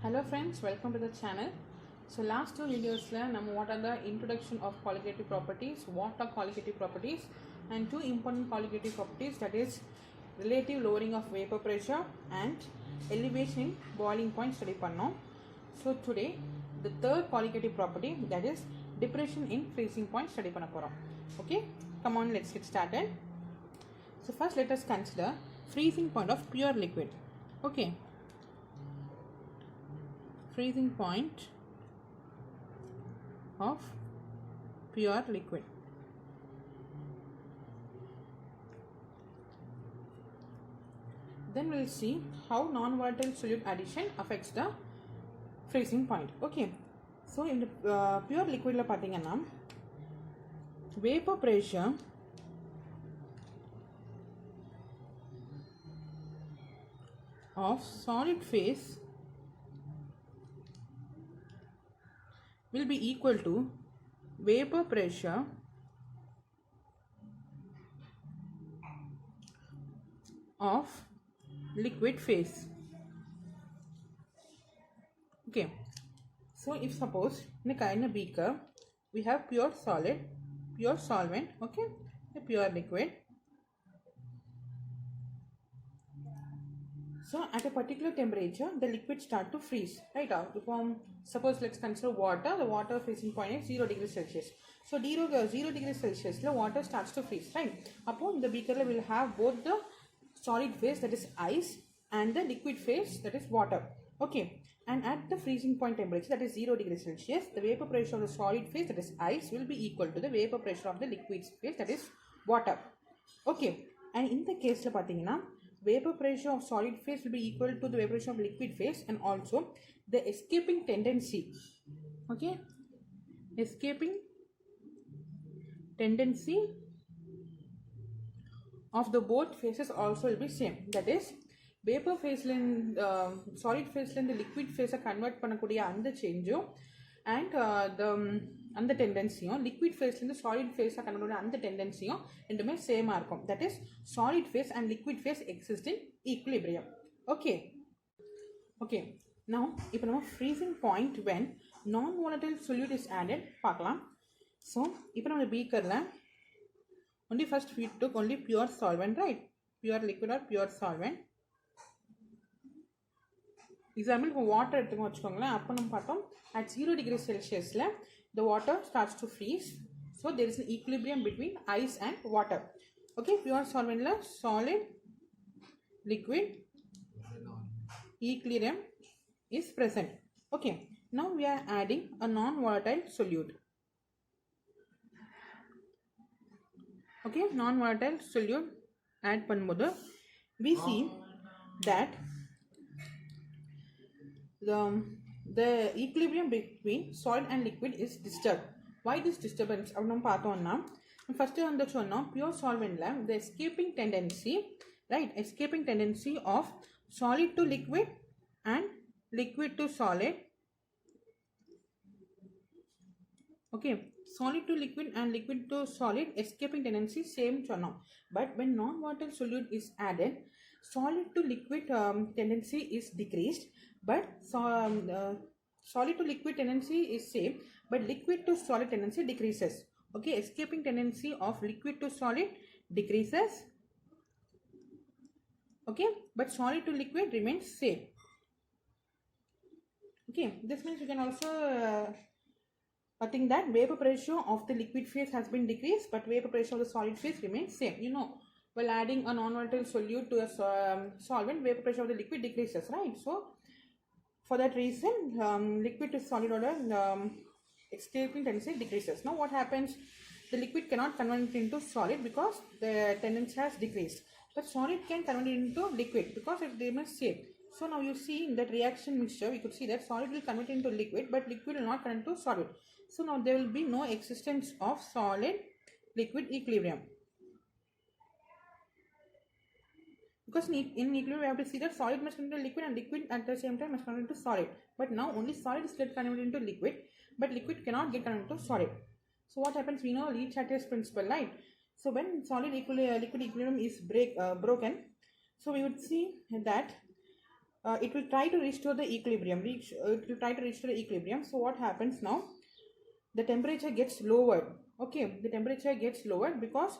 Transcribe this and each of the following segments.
Hello friends, welcome to the channel. So last two videos what are the introduction of qualitative properties, what are qualitative properties, and two important qualitative properties, that is relative lowering of vapor pressure and elevation in boiling point study pannom. So today the third qualitative property, that is depression in freezing point study panna porom. Okay, come on, let's get started. So first let us consider freezing point of pure liquid. Okay, freezing point of pure liquid. Then we'll see how non-volatile solute addition affects the freezing point. Okay, so in the pure liquid la pathina vapor pressure of solid phase will be equal to vapor pressure of liquid phase. Okay, so if suppose in a beaker we have pure solid, pure solvent, okay, a pure liquid. So at a particular temperature the liquid start to freeze, right? Suppose let's consider water. The water freezing point is 0 degrees Celsius. So 0 degrees Celsius the water starts to freeze, right? Upon the beaker we will have both the solid phase, that is ice, and the liquid phase, that is water. Okay, and at the freezing point temperature, that is 0 degrees Celsius, the vapor pressure of the solid phase, that is ice, will be equal to the vapor pressure of the liquid phase, that is water. Okay, and in the case la pathina vapor pressure of solid phase will be equal to the vapor pressure of liquid phase, and also the escaping tendency, okay, escaping tendency of the both phases also will be same. That is vapor phase solid phase the liquid phase convert பண்ணக்கூடிய அந்த சேஞ்சும் and the அந்த டெண்டன்சியும் liquid phase the solid phase convert பண்ணக்கூடிய அந்த டெண்டன்சியும் ரெண்டுமே சேமா இருக்கும். That is solid phase and liquid phase exist in equilibrium. Okay, now இப்போ நம்ம freezing point when non volatile solute is added பார்க்கலாம். So இப்போ நம்ம beakerல only first we took only pure solvent, right? Pure liquid or pure solvent. Example for water எடுத்துக்கோங்க வச்சுக்கோங்களேன். அப்போ நம்ம பார்த்தோம் at 0 degrees Celsius the water starts to freeze. So there is an equilibrium between ice and water. Okay, pure solvent la solid liquid equilibrium is present. Okay, now we are adding a non-volatile solute. Okay, non-volatile solute add பண்ணும்போது we see that the equilibrium between solid and liquid is disturbed. Why this disturbance அப்படி நம்ம பார்த்தோம்னா first வந்து சொன்னோம் pure solventல the escaping tendency, right, escaping tendency of solid to liquid and liquid to solid. Okay, solid to liquid and liquid to solid escaping tendency same சொன்னோம். But when non-volatile solute is added, solid to liquid tendency is decreased, but solid to liquid tendency is same, but liquid to solid tendency decreases. Okay, escaping tendency of liquid to solid decreases. Okay, but solid to liquid remains same. Okay, this means you can also I think that vapor pressure of the liquid phase has been decreased, but vapor pressure of the solid phase remains same. You know, while adding a non-volatile solute to a solvent, vapor pressure of the liquid decreases, right? So for that reason liquid to solid order escaping tendency decreases. Now what happens, the liquid cannot convert into solid because the tendency has decreased, but solid can convert it into liquid because it remains same. So now you see in that reaction mixture we could see that solid will convert into liquid, but liquid will not convert into solid. So now there will be no existence of solid liquid equilibrium, because in equilibrium we have to see that solid must convert into liquid and liquid at the same time must convert into solid. But now only solid is get converted into liquid, but liquid cannot get converted into solid. So what happens, we know Le-Chatelier's principle, right? So when liquid equilibrium is broken, so we would see that it will try to restore the equilibrium. It will try to restore the equilibrium. So what happens now? The temperature gets lowered. Okay, the temperature gets lowered because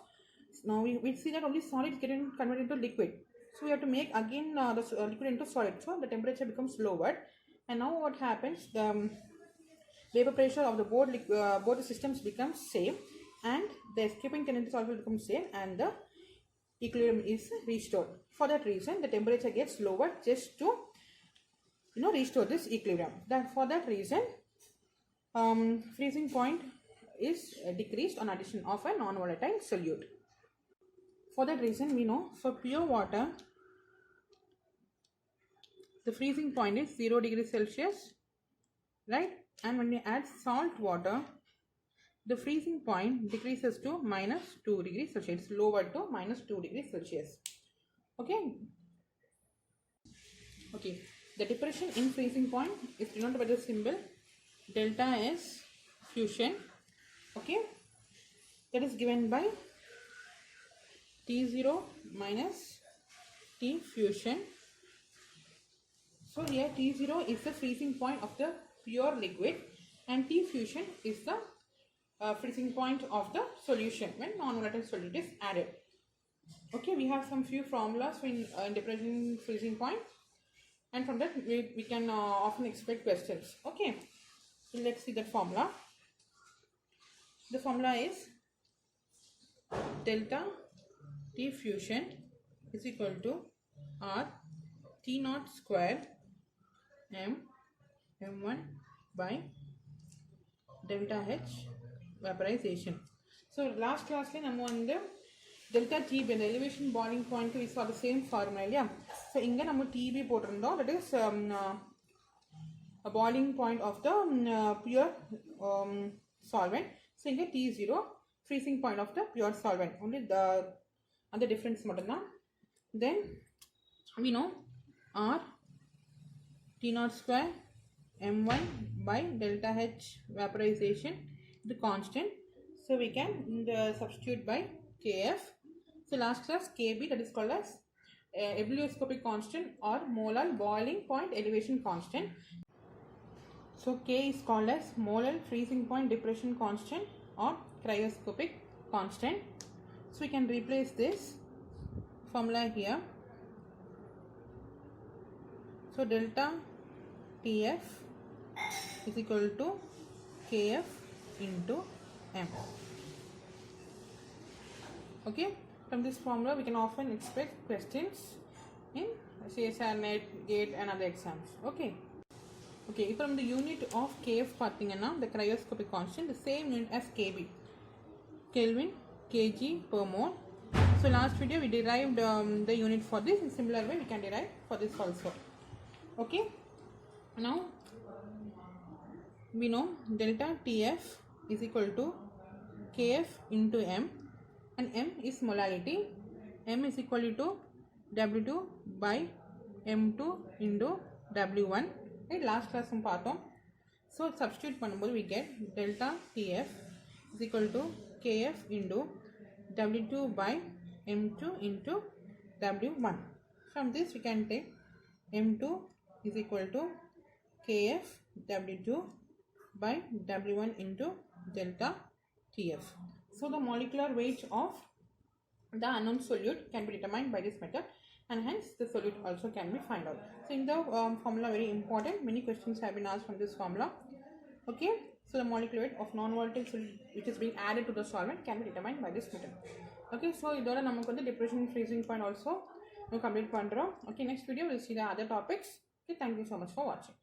now we see that only solids getting converted into liquid. So we have to make again the liquid into solid. So the temperature becomes lowered. And now what happens? The vapor pressure of the both the systems becomes same, and the escaping tendency also becomes same, and the equilibrium is restored. For that reason, the temperature gets lowered just to restore this equilibrium. For that reason, freezing point is decreased on addition of a non-volatile solute. For that reason, we know for pure water, the freezing point is 0 degrees Celsius, right? And when we add salt water, the freezing point decreases to -2 degrees Celsius. It's lowered to -2 degrees Celsius. Okay. The depression in freezing point is denoted by the symbol delta S fusion. Okay. That is given by T0 minus T fusion. So here T0 is the freezing point of the pure liquid, and T fusion is the freezing point of the solution when non-volatile solute is added. Okay, we have some few formulas in depression freezing point, and from that we can often expect questions. Okay, so let's see that formula. The formula is delta T fusion is equal to R T naught square M1 by delta H vaporization. So last class we the delta TB, the elevation boiling point, we saw the same formula. Yeah. So inga namu TB potirundom, that is a boiling point of the pure solvent. So inga T0 freezing point of the pure solvent, only the other difference mattum. Then we know R T naught square M1 by delta H vaporization, the constant. So we can substitute by Kf. So last class Kb, that is called as ebullioscopic constant or molar boiling point elevation constant. So K is called as molar freezing point depression constant or cryoscopic constant. So we can replace this formula here. So delta Tf is equal to Kf into M. Okay, from this formula we can often expect questions in CSR, NET, GATE and other exams. Okay, from the unit of Kf pathina, the cryoscopic constant, the same unit as Kb, Kelvin, kg per mole. So last video we derived the unit for this. In similar way we can derive for this also. Okay, now we know delta Tf is equal to Kf into M, and M is molality. M is equal to W2 by M2 into W1. Right, last class we பார்த்தோம். So substitute பண்ணும்போது we get delta Tf is equal to Kf into W2 by M2 into W1. From this we can take M2 is equal to Kf W2 by W1 into delta Tf. So the molecular weight of the unknown solute can be determined by this method, and hence the solute also can be found out. So in the formula, very important, many questions have been asked from this formula. Okay, so the molecular weight of non-volatile solute which is being added to the solvent can be determined by this method. Okay, so idola namakku vandu depression freezing point also complete pandrom. Okay, next video we'll see the other topics. Okay, thank you so much for watching.